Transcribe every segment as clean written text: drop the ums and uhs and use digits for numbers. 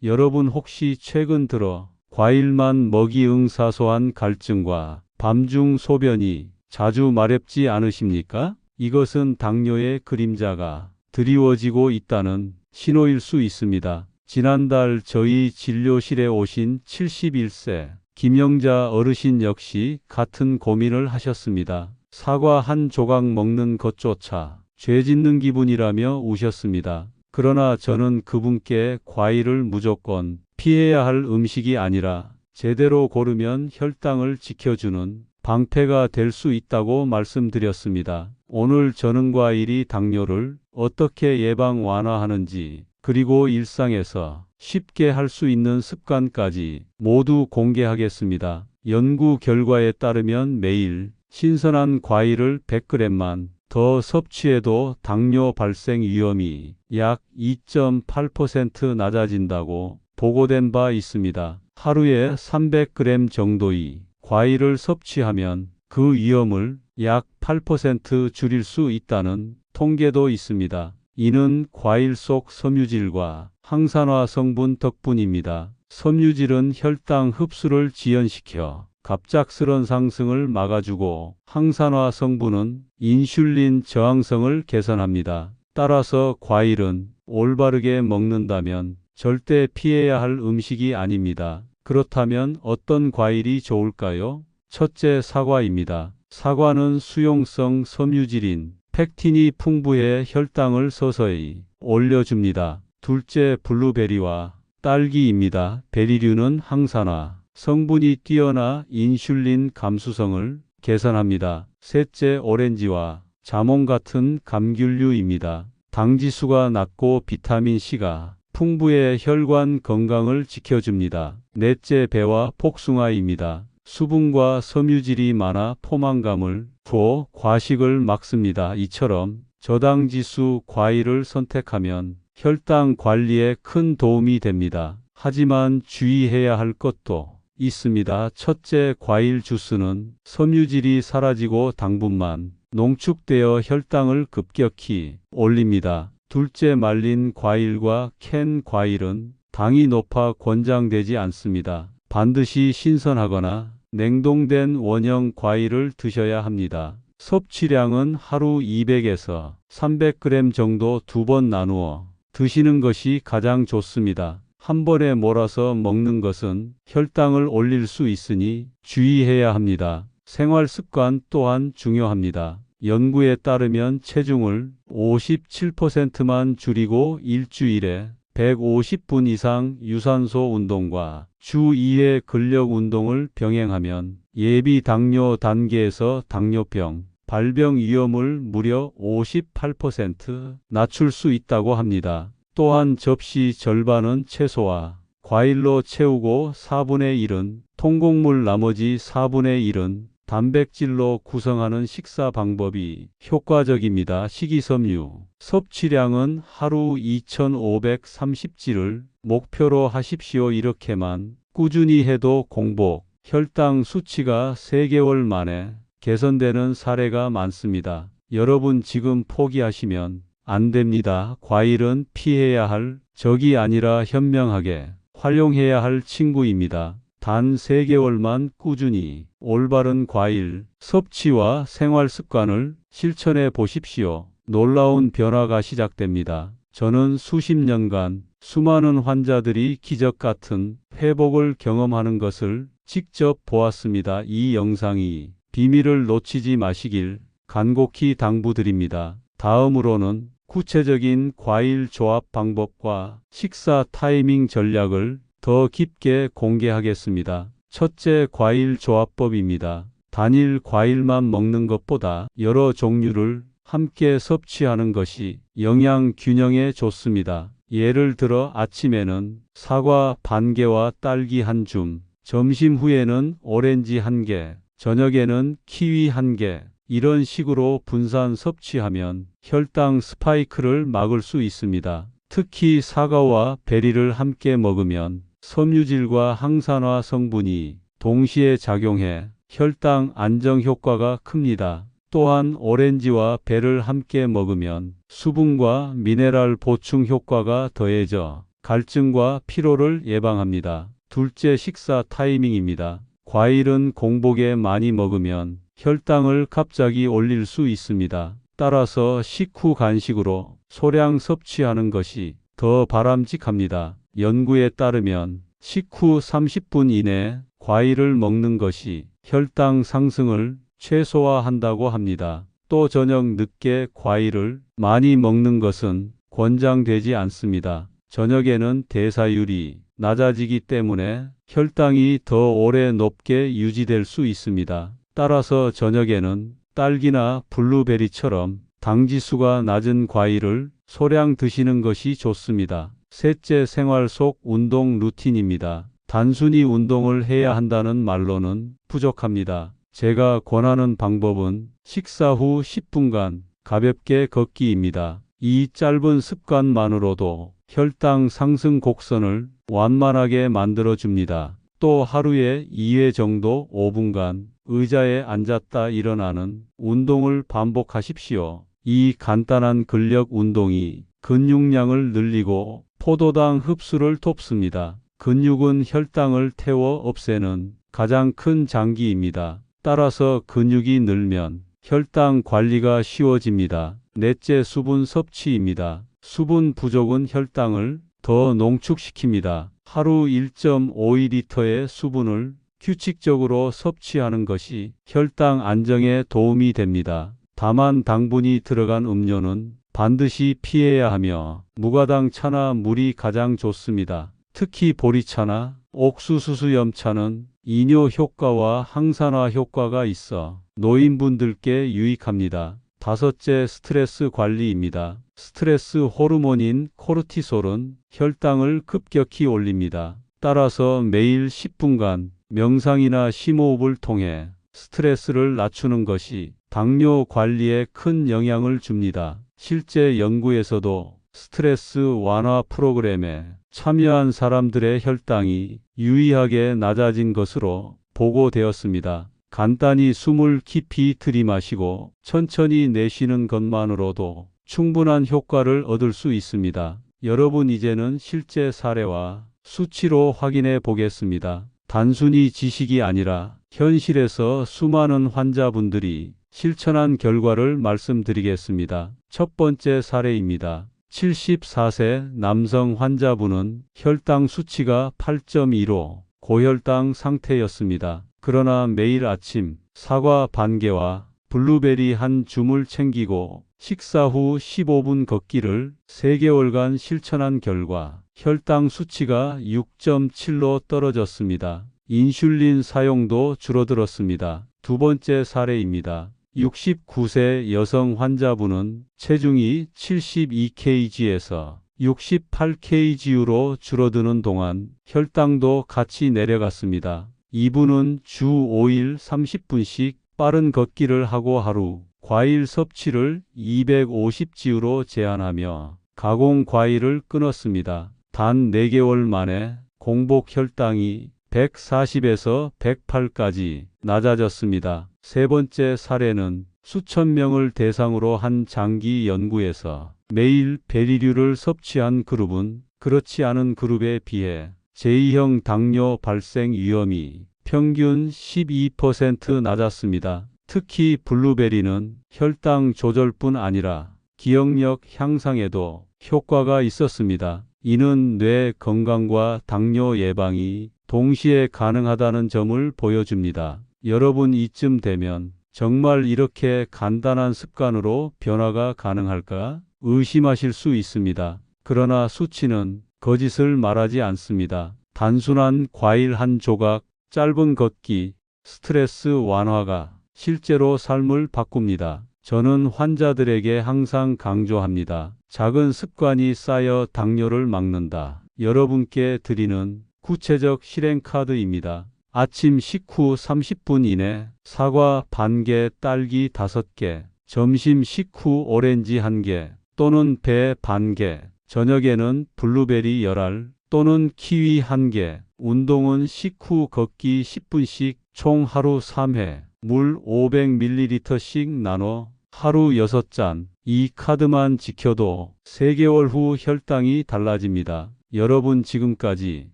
여러분 혹시 최근 들어 과일만 먹이 응사소한 갈증과 밤중 소변이 자주 마렵지 않으십니까? 이것은 당뇨의 그림자가 드리워지고 있다는 신호일 수 있습니다. 지난달 저희 진료실에 오신 71세 김영자 어르신 역시 같은 고민을 하셨습니다. 사과 한 조각 먹는 것조차 죄 짓는 기분이라며 우셨습니다. 그러나 저는 그분께 과일을 무조건 피해야 할 음식이 아니라 제대로 고르면 혈당을 지켜주는 방패가 될 수 있다고 말씀드렸습니다. 오늘 저는 과일이 당뇨를 어떻게 예방 완화하는지, 그리고 일상에서 쉽게 할 수 있는 습관까지 모두 공개하겠습니다. 연구 결과에 따르면 매일 신선한 과일을 100g만 더 섭취해도 당뇨 발생 위험이 약 2.8% 낮아진다고 보고된 바 있습니다. 하루에 300g 정도의 과일을 섭취하면 그 위험을 약 8% 줄일 수 있다는 통계도 있습니다. 이는 과일 속 섬유질과 항산화 성분 덕분입니다. 섬유질은 혈당 흡수를 지연시켜 갑작스런 상승을 막아주고, 항산화 성분은 인슐린 저항성을 개선합니다. 따라서 과일은 올바르게 먹는다면 절대 피해야 할 음식이 아닙니다. 그렇다면 어떤 과일이 좋을까요? 첫째, 사과입니다. 사과는 수용성 섬유질인 펙틴이 풍부해 혈당을 서서히 올려줍니다. 둘째, 블루베리와 딸기입니다. 베리류는 항산화 성분이 뛰어나 인슐린 감수성을 개선합니다. 셋째, 오렌지와 자몽 같은 감귤류입니다. 당지수가 낮고 비타민C가 풍부해 혈관 건강을 지켜줍니다. 넷째, 배와 복숭아입니다. 수분과 섬유질이 많아 포만감을 주어 과식을 막습니다. 이처럼 저당지수 과일을 선택하면 혈당 관리에 큰 도움이 됩니다. 하지만 주의해야 할 것도 있습니다. 첫째, 과일 주스는 섬유질이 사라지고 당분만 농축되어 혈당을 급격히 올립니다. 둘째, 말린 과일과 캔 과일은 당이 높아 권장되지 않습니다. 반드시 신선하거나 냉동된 원형 과일을 드셔야 합니다. 섭취량은 하루 200에서 300g 정도 2번 나누어 드시는 것이 가장 좋습니다. 한 번에 몰아서 먹는 것은 혈당을 올릴 수 있으니 주의해야 합니다. 생활 습관 또한 중요합니다. 연구에 따르면 체중을 57%만 줄이고 일주일에 150분 이상 유산소 운동과 주 2회 근력 운동을 병행하면 예비 당뇨 단계에서 당뇨병 발병 위험을 무려 58% 낮출 수 있다고 합니다. 또한 접시 절반은 채소와 과일로 채우고 4분의 1은 통곡물, 나머지 4분의 1은 단백질로 구성하는 식사 방법이 효과적입니다. 식이섬유 섭취량은 하루 2530g을 목표로 하십시오. 이렇게만 꾸준히 해도 공복 혈당 수치가 3개월 만에 개선되는 사례가 많습니다. 여러분, 지금 포기하시면 안 됩니다. 과일은 피해야 할 적이 아니라 현명하게 활용해야 할 친구입니다. 단 3개월만 꾸준히 올바른 과일 섭취와 생활 습관을 실천해 보십시오. 놀라운 변화가 시작됩니다. 저는 수십 년간 수많은 환자들이 기적 같은 회복을 경험하는 것을 직접 보았습니다. 이 영상이 비밀을 놓치지 마시길 간곡히 당부드립니다. 다음으로는 구체적인 과일 조합 방법과 식사 타이밍 전략을 더 깊게 공개하겠습니다. 첫째, 과일 조합법입니다. 단일 과일만 먹는 것보다 여러 종류를 함께 섭취하는 것이 영양 균형에 좋습니다. 예를 들어 아침에는 사과 반 개와 딸기 한 줌, 점심 후에는 오렌지 한 개, 저녁에는 키위 한 개, 이런 식으로 분산 섭취하면 혈당 스파이크를 막을 수 있습니다. 특히 사과와 베리를 함께 먹으면 섬유질과 항산화 성분이 동시에 작용해 혈당 안정 효과가 큽니다. 또한 오렌지와 배를 함께 먹으면 수분과 미네랄 보충 효과가 더해져 갈증과 피로를 예방합니다. 둘째, 식사 타이밍입니다. 과일은 공복에 많이 먹으면 혈당을 갑자기 올릴 수 있습니다. 따라서 식후 간식으로 소량 섭취하는 것이 더 바람직합니다. 연구에 따르면 식후 30분 이내 과일을 먹는 것이 혈당 상승을 최소화한다고 합니다. 또 저녁 늦게 과일을 많이 먹는 것은 권장되지 않습니다. 저녁에는 대사율이 낮아지기 때문에 혈당이 더 오래 높게 유지될 수 있습니다. 따라서 저녁에는 딸기나 블루베리처럼 당지수가 낮은 과일을 소량 드시는 것이 좋습니다. 셋째, 생활 속 운동 루틴입니다. 단순히 운동을 해야 한다는 말로는 부족합니다. 제가 권하는 방법은 식사 후 10분간 가볍게 걷기입니다. 이 짧은 습관만으로도 혈당 상승 곡선을 완만하게 만들어줍니다. 또 하루에 2회 정도 5분간 의자에 앉았다 일어나는 운동을 반복하십시오. 이 간단한 근력 운동이 근육량을 늘리고 포도당 흡수를 돕습니다. 근육은 혈당을 태워 없애는 가장 큰 장기입니다. 따라서 근육이 늘면 혈당 관리가 쉬워집니다. 넷째, 수분 섭취입니다. 수분 부족은 혈당을 더 농축시킵니다. 하루 1.52리터의 수분을 규칙적으로 섭취하는 것이 혈당 안정에 도움이 됩니다. 다만 당분이 들어간 음료는 반드시 피해야 하며 무가당 차나 물이 가장 좋습니다. 특히 보리차나 옥수수수염차는 이뇨 효과와 항산화 효과가 있어 노인분들께 유익합니다. 다섯째, 스트레스 관리입니다. 스트레스 호르몬인 코르티솔은 혈당을 급격히 올립니다. 따라서 매일 10분간 명상이나 심호흡을 통해 스트레스를 낮추는 것이 당뇨 관리에 큰 영향을 줍니다. 실제 연구에서도 스트레스 완화 프로그램에 참여한 사람들의 혈당이 유의하게 낮아진 것으로 보고되었습니다. 간단히 숨을 깊이 들이마시고 천천히 내쉬는 것만으로도 충분한 효과를 얻을 수 있습니다. 여러분, 이제는 실제 사례와 수치로 확인해 보겠습니다. 단순히 지식이 아니라 현실에서 수많은 환자분들이 실천한 결과를 말씀드리겠습니다. 첫 번째 사례입니다. 74세 남성 환자분은 혈당 수치가 8.2로 고혈당 상태였습니다. 그러나 매일 아침 사과 반 개와 블루베리 한 줌을 챙기고 식사 후 15분 걷기를 3개월간 실천한 결과 혈당 수치가 6.7로 떨어졌습니다. 인슐린 사용도 줄어들었습니다. 두 번째 사례입니다. 69세 여성 환자분은 체중이 72kg에서 68kg로 줄어드는 동안 혈당도 같이 내려갔습니다. 이분은 주 5일 30분씩 빠른 걷기를 하고 하루 과일 섭취를 250지우로 제한하며 가공 과일을 끊었습니다. 단 4개월 만에 공복 혈당이 140에서 108까지 낮아졌습니다. 세 번째 사례는 수천 명을 대상으로 한 장기 연구에서 매일 베리류를 섭취한 그룹은 그렇지 않은 그룹에 비해 제2형 당뇨 발생 위험이 평균 12% 낮았습니다. 특히 블루베리는 혈당 조절뿐 아니라 기억력 향상에도 효과가 있었습니다. 이는 뇌 건강과 당뇨 예방이 동시에 가능하다는 점을 보여줍니다. 여러분, 이쯤 되면 정말 이렇게 간단한 습관으로 변화가 가능할까 의심하실 수 있습니다. 그러나 수치는 거짓을 말하지 않습니다. 단순한 과일 한 조각, 짧은 걷기, 스트레스 완화가 실제로 삶을 바꿉니다. 저는 환자들에게 항상 강조합니다. 작은 습관이 쌓여 당뇨를 막는다. 여러분께 드리는 구체적 실행 카드입니다. 아침 식후 30분 이내 사과 반 개, 딸기 5개, 점심 식후 오렌지 1개 또는 배 반 개, 저녁에는 블루베리 10알 또는 키위 1개, 운동은 식후 걷기 10분씩 총 하루 3회, 물 500ml씩 나눠 하루 6잔. 이 카드만 지켜도 3개월 후 혈당이 달라집니다. 여러분 지금까지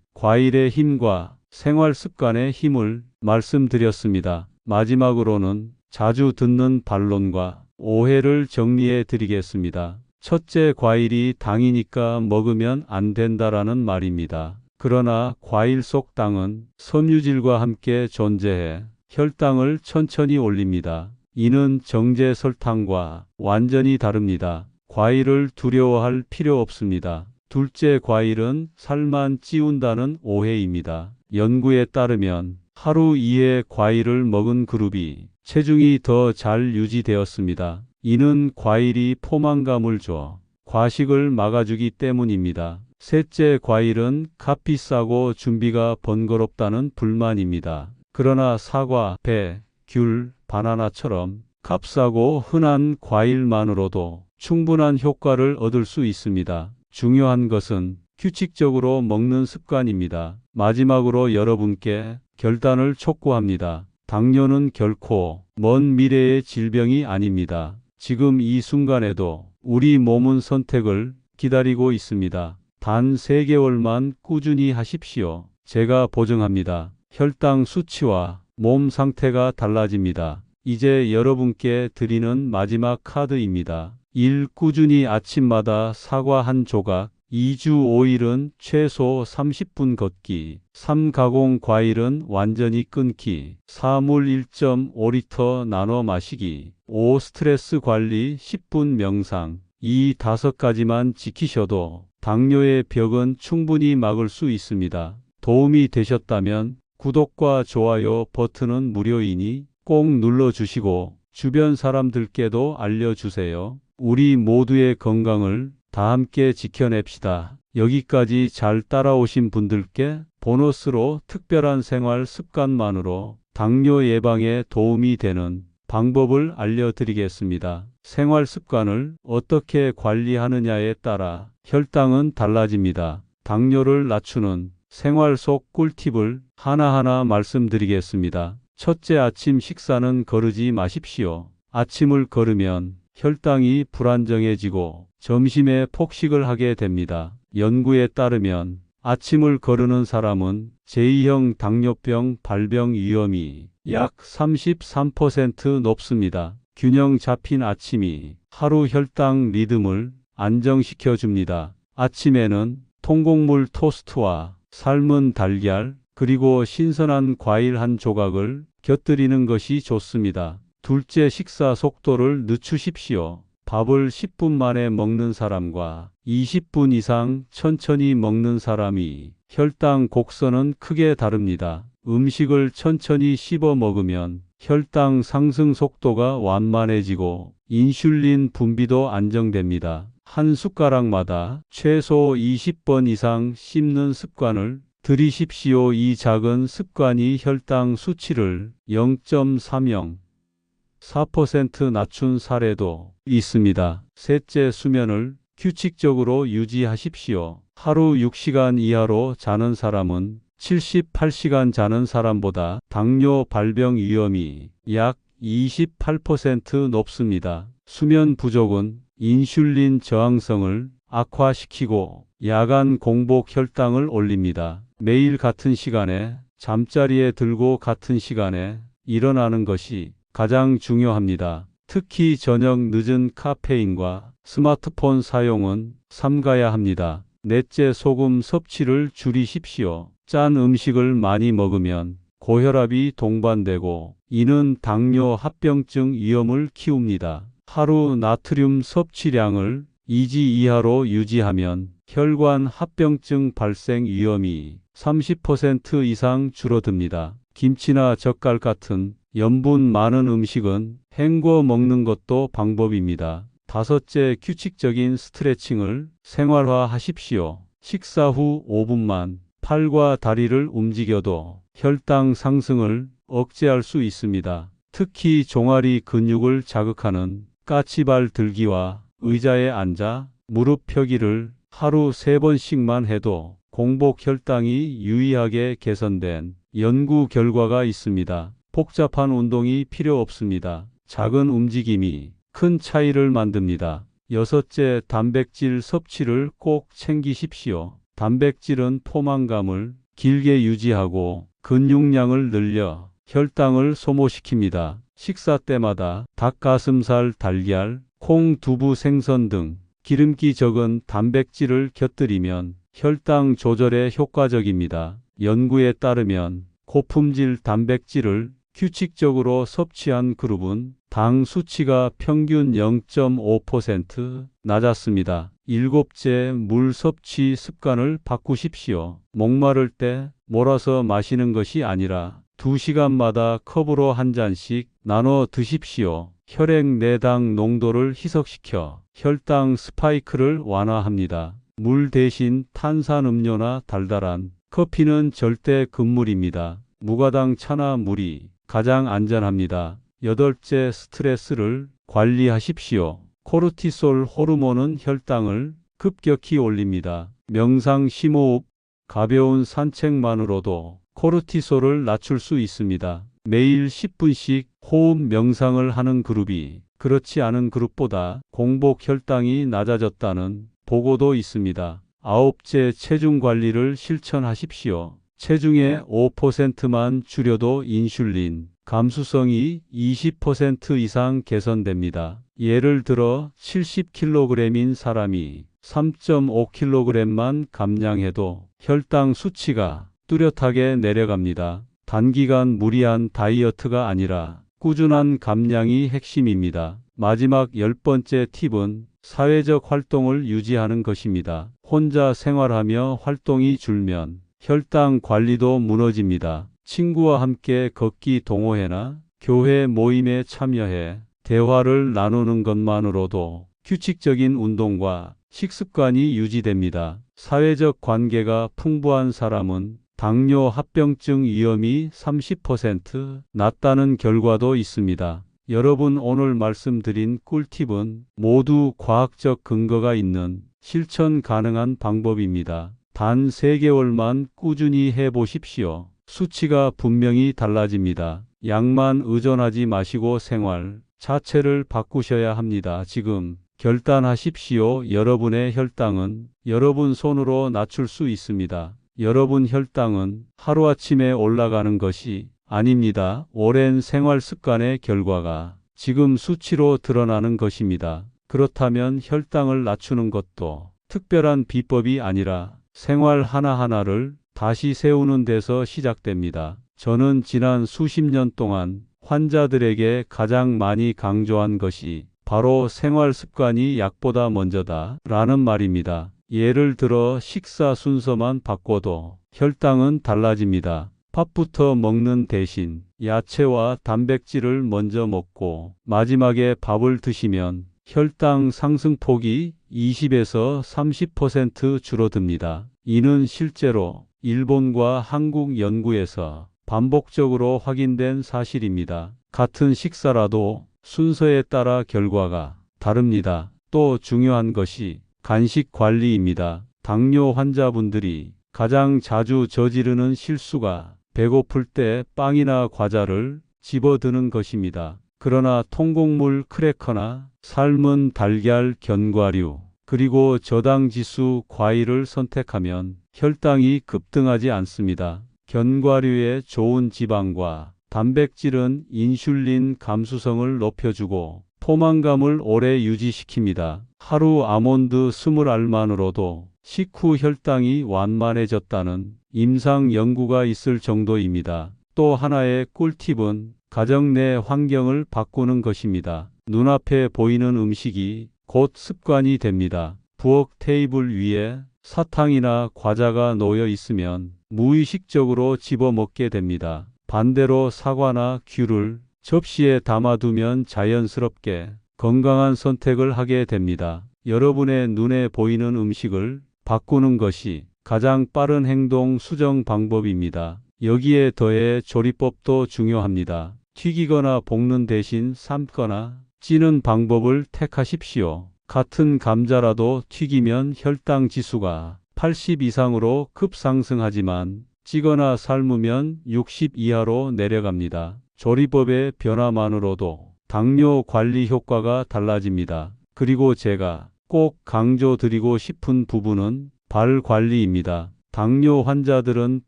과일의 힘과 생활 습관의 힘을 말씀드렸습니다. 마지막으로는 자주 듣는 반론과 오해를 정리해 드리겠습니다. 첫째, 과일이 당이니까 먹으면 안 된다라는 말입니다. 그러나 과일 속 당은 섬유질과 함께 존재해 혈당을 천천히 올립니다. 이는 정제 설탕과 완전히 다릅니다. 과일을 두려워할 필요 없습니다. 둘째, 과일은 살만 찌운다는 오해입니다. 연구에 따르면 하루 이내 과일을 먹은 그룹이 체중이 더 잘 유지되었습니다. 이는 과일이 포만감을 줘 과식을 막아주기 때문입니다. 셋째, 과일은 값이 싸고 준비가 번거롭다는 불만입니다. 그러나 사과, 배, 귤, 바나나처럼 값싸고 흔한 과일만으로도 충분한 효과를 얻을 수 있습니다. 중요한 것은 규칙적으로 먹는 습관입니다. 마지막으로 여러분께 결단을 촉구합니다. 당뇨는 결코 먼 미래의 질병이 아닙니다. 지금 이 순간에도 우리 몸은 선택을 기다리고 있습니다. 단 3개월만 꾸준히 하십시오. 제가 보증합니다. 혈당 수치와 몸 상태가 달라집니다. 이제 여러분께 드리는 마지막 카드입니다. 1. 꾸준히 아침마다 사과 한 조각. 2주 5일은 최소 30분 걷기. 3. 가공 과일은 완전히 끊기. 4. 물 1.5리터 나눠 마시기. 5. 스트레스 관리 10분 명상. 이 5가지만 지키셔도 당뇨의 벽은 충분히 막을 수 있습니다. 도움이 되셨다면 구독과 좋아요 버튼은 무료이니 꼭 눌러주시고 주변 사람들께도 알려주세요. 우리 모두의 건강을 다 함께 지켜냅시다. 여기까지 잘 따라오신 분들께 보너스로 특별한 생활 습관만으로 당뇨 예방에 도움이 되는 방법을 알려드리겠습니다. 생활 습관을 어떻게 관리하느냐에 따라 혈당은 달라집니다. 당뇨를 낮추는 생활 속 꿀팁을 하나하나 말씀드리겠습니다. 첫째, 아침 식사는 거르지 마십시오. 아침을 거르면 혈당이 불안정해지고 점심에 폭식을 하게 됩니다. 연구에 따르면 아침을 거르는 사람은 제2형 당뇨병 발병 위험이 약 33% 높습니다. 균형 잡힌 아침이 하루 혈당 리듬을 안정시켜 줍니다. 아침에는 통곡물 토스트와 삶은 달걀, 그리고 신선한 과일 한 조각을 곁들이는 것이 좋습니다. 둘째, 식사 속도를 늦추십시오. 밥을 10분 만에 먹는 사람과 20분 이상 천천히 먹는 사람이 혈당 곡선은 크게 다릅니다. 음식을 천천히 씹어 먹으면 혈당 상승 속도가 완만해지고 인슐린 분비도 안정됩니다. 한 숟가락마다 최소 20번 이상 씹는 습관을 들이십시오. 이 작은 습관이 혈당 수치를 0.30% 낮춘 사례도 있습니다. 셋째, 수면을 규칙적으로 유지하십시오. 하루 6시간 이하로 자는 사람은 78시간 자는 사람보다 당뇨 발병 위험이 약 28% 높습니다. 수면 부족은 인슐린 저항성을 악화시키고 야간 공복 혈당을 올립니다. 매일 같은 시간에 잠자리에 들고 같은 시간에 일어나는 것이 가장 중요합니다. 특히 저녁 늦은 카페인과 스마트폰 사용은 삼가야 합니다. 넷째, 소금 섭취를 줄이십시오. 짠 음식을 많이 먹으면 고혈압이 동반되고 이는 당뇨 합병증 위험을 키웁니다. 하루 나트륨 섭취량을 2지 이하로 유지하면 혈관 합병증 발생 위험이 30% 이상 줄어듭니다. 김치나 젓갈 같은 염분 많은 음식은 헹궈 먹는 것도 방법입니다. 다섯째, 규칙적인 스트레칭을 생활화하십시오. 식사 후 5분만 팔과 다리를 움직여도 혈당 상승을 억제할 수 있습니다. 특히 종아리 근육을 자극하는 까치발 들기와 의자에 앉아 무릎 펴기를 하루 3번씩만 해도 공복 혈당이 유의하게 개선된 연구 결과가 있습니다. 복잡한 운동이 필요 없습니다. 작은 움직임이 큰 차이를 만듭니다. 여섯째, 단백질 섭취를 꼭 챙기십시오. 단백질은 포만감을 길게 유지하고 근육량을 늘려 혈당을 소모시킵니다. 식사 때마다 닭가슴살, 달걀, 콩, 두부, 생선 등 기름기 적은 단백질을 곁들이면 혈당 조절에 효과적입니다. 연구에 따르면 고품질 단백질을 규칙적으로 섭취한 그룹은 당 수치가 평균 0.5% 낮았습니다. 일곱째, 물 섭취 습관을 바꾸십시오. 목마를 때 몰아서 마시는 것이 아니라 2시간마다 컵으로 한 잔씩 나눠 드십시오. 혈액 내당 농도를 희석시켜 혈당 스파이크를 완화합니다. 물 대신 탄산음료나 달달한 커피는 절대 금물입니다. 무가당 차나 물이 가장 안전합니다. 여덟째, 스트레스를 관리하십시오. 코르티솔 호르몬은 혈당을 급격히 올립니다. 명상, 심호흡, 가벼운 산책만으로도 코르티솔을 낮출 수 있습니다. 매일 10분씩 호흡 명상을 하는 그룹이 그렇지 않은 그룹보다 공복 혈당이 낮아졌다는 보고도 있습니다. 아홉째, 체중 관리를 실천하십시오. 체중의 5%만 줄여도 인슐린 감수성이 20% 이상 개선됩니다. 예를 들어 70kg인 사람이 3.5kg만 감량해도 혈당 수치가 뚜렷하게 내려갑니다. 단기간 무리한 다이어트가 아니라 꾸준한 감량이 핵심입니다. 마지막 10번째 팁은 사회적 활동을 유지하는 것입니다. 혼자 생활하며 활동이 줄면 혈당 관리도 무너집니다. 친구와 함께 걷기 동호회나 교회 모임에 참여해 대화를 나누는 것만으로도 규칙적인 운동과 식습관이 유지됩니다. 사회적 관계가 풍부한 사람은 당뇨 합병증 위험이 30% 낮다는 결과도 있습니다. 여러분, 오늘 말씀드린 꿀팁은 모두 과학적 근거가 있는 실천 가능한 방법입니다. 단 3개월만 꾸준히 해보십시오. 수치가 분명히 달라집니다. 약만 의존하지 마시고 생활 자체를 바꾸셔야 합니다. 지금 결단하십시오. 여러분의 혈당은 여러분 손으로 낮출 수 있습니다. 여러분 혈당은 하루아침에 올라가는 것이 아닙니다. 오랜 생활 습관의 결과가 지금 수치로 드러나는 것입니다. 그렇다면 혈당을 낮추는 것도 특별한 비법이 아니라 생활 하나하나를 다시 세우는 데서 시작됩니다. 저는 지난 수십 년 동안 환자들에게 가장 많이 강조한 것이 바로 생활 습관이 약보다 먼저다 라는 말입니다. 예를 들어 식사 순서만 바꿔도 혈당은 달라집니다. 밥부터 먹는 대신 야채와 단백질을 먼저 먹고 마지막에 밥을 드시면 혈당 상승폭이 20에서 30% 줄어듭니다. 이는 실제로 일본과 한국 연구에서 반복적으로 확인된 사실입니다. 같은 식사라도 순서에 따라 결과가 다릅니다. 또 중요한 것이 간식 관리입니다. 당뇨 환자분들이 가장 자주 저지르는 실수가 배고플 때 빵이나 과자를 집어드는 것입니다. 그러나 통곡물 크래커나 삶은 달걀, 견과류, 그리고 저당지수 과일을 선택하면 혈당이 급등하지 않습니다. 견과류의 좋은 지방과 단백질은 인슐린 감수성을 높여주고 포만감을 오래 유지시킵니다. 하루 아몬드 20알만으로도 식후 혈당이 완만해졌다는 임상 연구가 있을 정도입니다. 또 하나의 꿀팁은 가정 내 환경을 바꾸는 것입니다. 눈앞에 보이는 음식이 곧 습관이 됩니다. 부엌 테이블 위에 사탕이나 과자가 놓여 있으면 무의식적으로 집어먹게 됩니다. 반대로 사과나 귤을 접시에 담아두면 자연스럽게 건강한 선택을 하게 됩니다. 여러분의 눈에 보이는 음식을 바꾸는 것이 가장 빠른 행동 수정 방법입니다. 여기에 더해 조리법도 중요합니다. 튀기거나 볶는 대신 삶거나 찌는 방법을 택하십시오. 같은 감자라도 튀기면 혈당 지수가 80 이상으로 급상승하지만 찌거나 삶으면 60 이하로 내려갑니다. 조리법의 변화만으로도 당뇨 관리 효과가 달라집니다. 그리고 제가 꼭 강조드리고 싶은 부분은 발 관리입니다. 당뇨 환자들은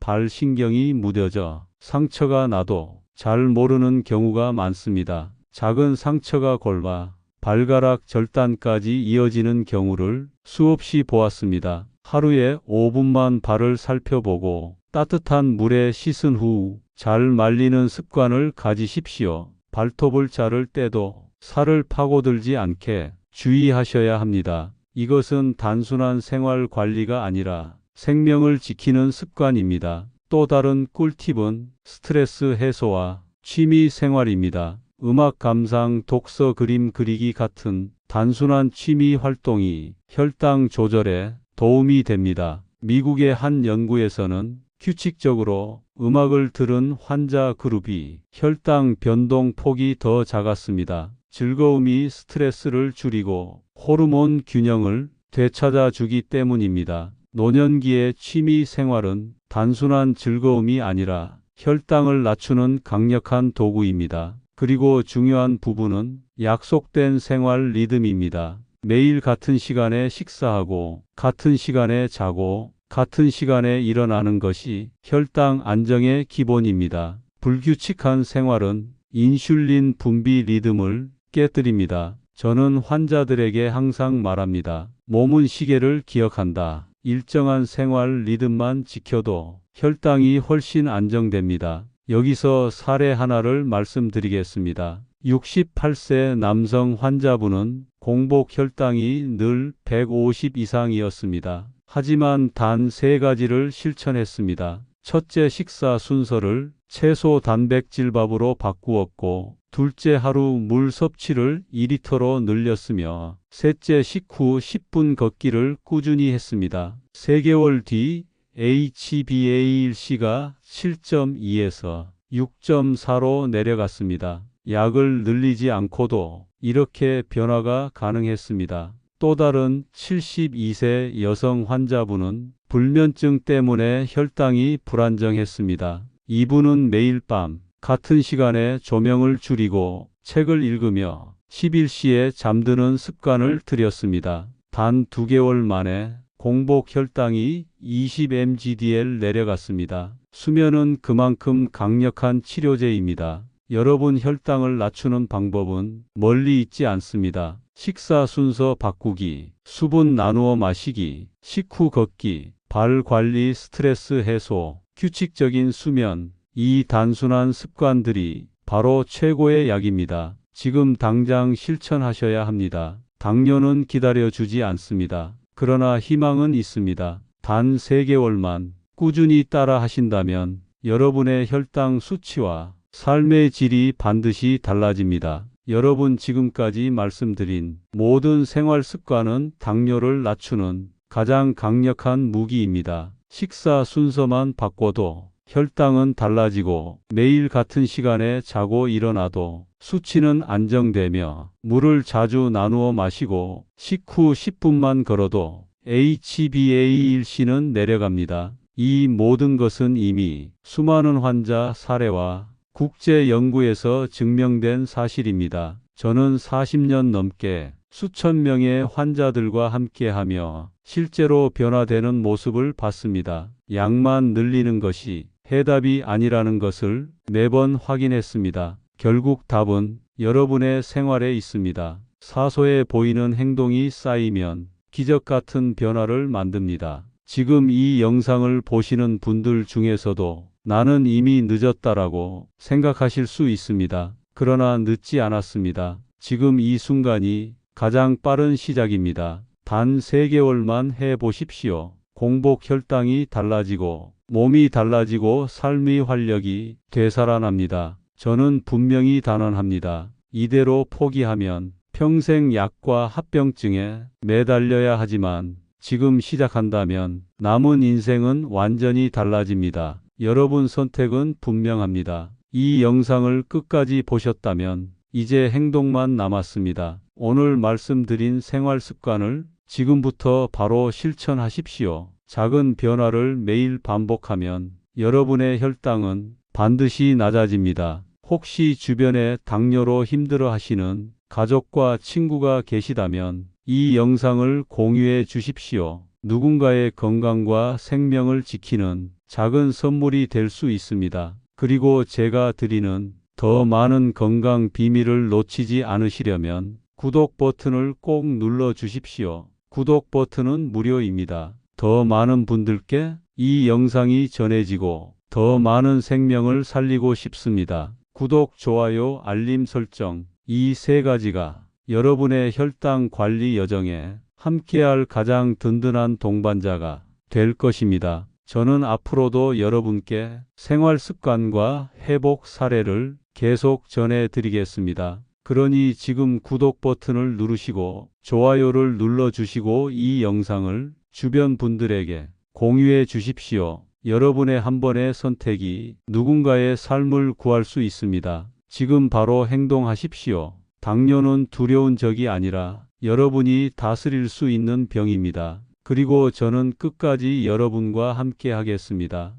발 신경이 무뎌져 상처가 나도 잘 모르는 경우가 많습니다. 작은 상처가 골마, 발가락 절단까지 이어지는 경우를 수없이 보았습니다. 하루에 5분만 발을 살펴보고 따뜻한 물에 씻은 후 잘 말리는 습관을 가지십시오. 발톱을 자를 때도 살을 파고들지 않게 주의하셔야 합니다. 이것은 단순한 생활 관리가 아니라 생명을 지키는 습관입니다. 또 다른 꿀팁은 스트레스 해소와 취미 생활입니다. 음악 감상, 독서, 그림 그리기 같은 단순한 취미 활동이 혈당 조절에 도움이 됩니다. 미국의 한 연구에서는 규칙적으로 음악을 들은 환자 그룹이 혈당 변동 폭이 더 작았습니다. 즐거움이 스트레스를 줄이고 호르몬 균형을 되찾아 주기 때문입니다. 노년기의 취미 생활은 단순한 즐거움이 아니라 혈당을 낮추는 강력한 도구입니다. 그리고 중요한 부분은 약속된 생활 리듬입니다. 매일 같은 시간에 식사하고 같은 시간에 자고 같은 시간에 일어나는 것이 혈당 안정의 기본입니다. 불규칙한 생활은 인슐린 분비 리듬을 깨뜨립니다. 저는 환자들에게 항상 말합니다. 몸은 시계를 기억한다. 일정한 생활 리듬만 지켜도 혈당이 훨씬 안정됩니다. 여기서 사례 하나를 말씀드리겠습니다. 68세 남성 환자분은 공복 혈당이 늘 150 이상이었습니다. 하지만 단 3가지를 실천했습니다. 첫째, 식사 순서를 채소 단백질밥으로 바꾸었고, 둘째, 하루 물 섭취를 2리터로 늘렸으며, 셋째, 식후 10분 걷기를 꾸준히 했습니다. 3개월 뒤 HbA1c가 7.2에서 6.4로 내려갔습니다. 약을 늘리지 않고도 이렇게 변화가 가능했습니다. 또 다른 72세 여성 환자분은 불면증 때문에 혈당이 불안정했습니다. 이분은 매일 밤 같은 시간에 조명을 줄이고 책을 읽으며 11시에 잠드는 습관을 들였습니다. 단 2개월 만에 공복 혈당이 20mgdl 내려갔습니다. 수면은 그만큼 강력한 치료제입니다. 여러분, 혈당을 낮추는 방법은 멀리 있지 않습니다. 식사 순서 바꾸기, 수분 나누어 마시기, 식후 걷기, 발 관리, 스트레스 해소, 규칙적인 수면, 이 단순한 습관들이 바로 최고의 약입니다. 지금 당장 실천하셔야 합니다. 당뇨는 기다려주지 않습니다. 그러나 희망은 있습니다. 단 3개월만 꾸준히 따라 하신다면 여러분의 혈당 수치와 삶의 질이 반드시 달라집니다. 여러분, 지금까지 말씀드린 모든 생활 습관은 당뇨를 낮추는 가장 강력한 무기입니다. 식사 순서만 바꿔도 혈당은 달라지고, 매일 같은 시간에 자고 일어나도 수치는 안정되며, 물을 자주 나누어 마시고 식후 10분만 걸어도 HbA1c는 내려갑니다. 이 모든 것은 이미 수많은 환자 사례와 국제 연구에서 증명된 사실입니다. 저는 40년 넘게 수천 명의 환자들과 함께하며 실제로 변화되는 모습을 봤습니다. 약만 늘리는 것이 해답이 아니라는 것을 매번 확인했습니다. 결국 답은 여러분의 생활에 있습니다. 사소해 보이는 행동이 쌓이면 기적 같은 변화를 만듭니다. 지금 이 영상을 보시는 분들 중에서도 나는 이미 늦었다라고 생각하실 수 있습니다. 그러나 늦지 않았습니다. 지금 이 순간이 가장 빠른 시작입니다. 단 3개월만 해보십시오. 공복 혈당이 달라지고, 몸이 달라지고, 삶의 활력이 되살아납니다. 저는 분명히 단언합니다. 이대로 포기하면 평생 약과 합병증에 매달려야 하지만, 지금 시작한다면 남은 인생은 완전히 달라집니다. 여러분, 선택은 분명합니다. 이 영상을 끝까지 보셨다면 이제 행동만 남았습니다. 오늘 말씀드린 생활 습관을 지금부터 바로 실천하십시오. 작은 변화를 매일 반복하면 여러분의 혈당은 반드시 낮아집니다. 혹시 주변에 당뇨로 힘들어 하시는 가족과 친구가 계시다면 이 영상을 공유해 주십시오. 누군가의 건강과 생명을 지키는 작은 선물이 될 수 있습니다. 그리고 제가 드리는 더 많은 건강 비밀을 놓치지 않으시려면 구독 버튼을 꼭 눌러 주십시오. 구독 버튼은 무료입니다. 더 많은 분들께 이 영상이 전해지고 더 많은 생명을 살리고 싶습니다. 구독, 좋아요, 알림 설정, 이 세 가지가 여러분의 혈당 관리 여정에 함께할 가장 든든한 동반자가 될 것입니다. 저는 앞으로도 여러분께 생활 습관과 회복 사례를 계속 전해드리겠습니다. 그러니 지금 구독 버튼을 누르시고 좋아요를 눌러주시고 이 영상을 주변 분들에게 공유해 주십시오. 여러분의 한 번의 선택이 누군가의 삶을 구할 수 있습니다. 지금 바로 행동하십시오. 당뇨는 두려운 적이 아니라 여러분이 다스릴 수 있는 병입니다. 그리고 저는 끝까지 여러분과 함께 하겠습니다.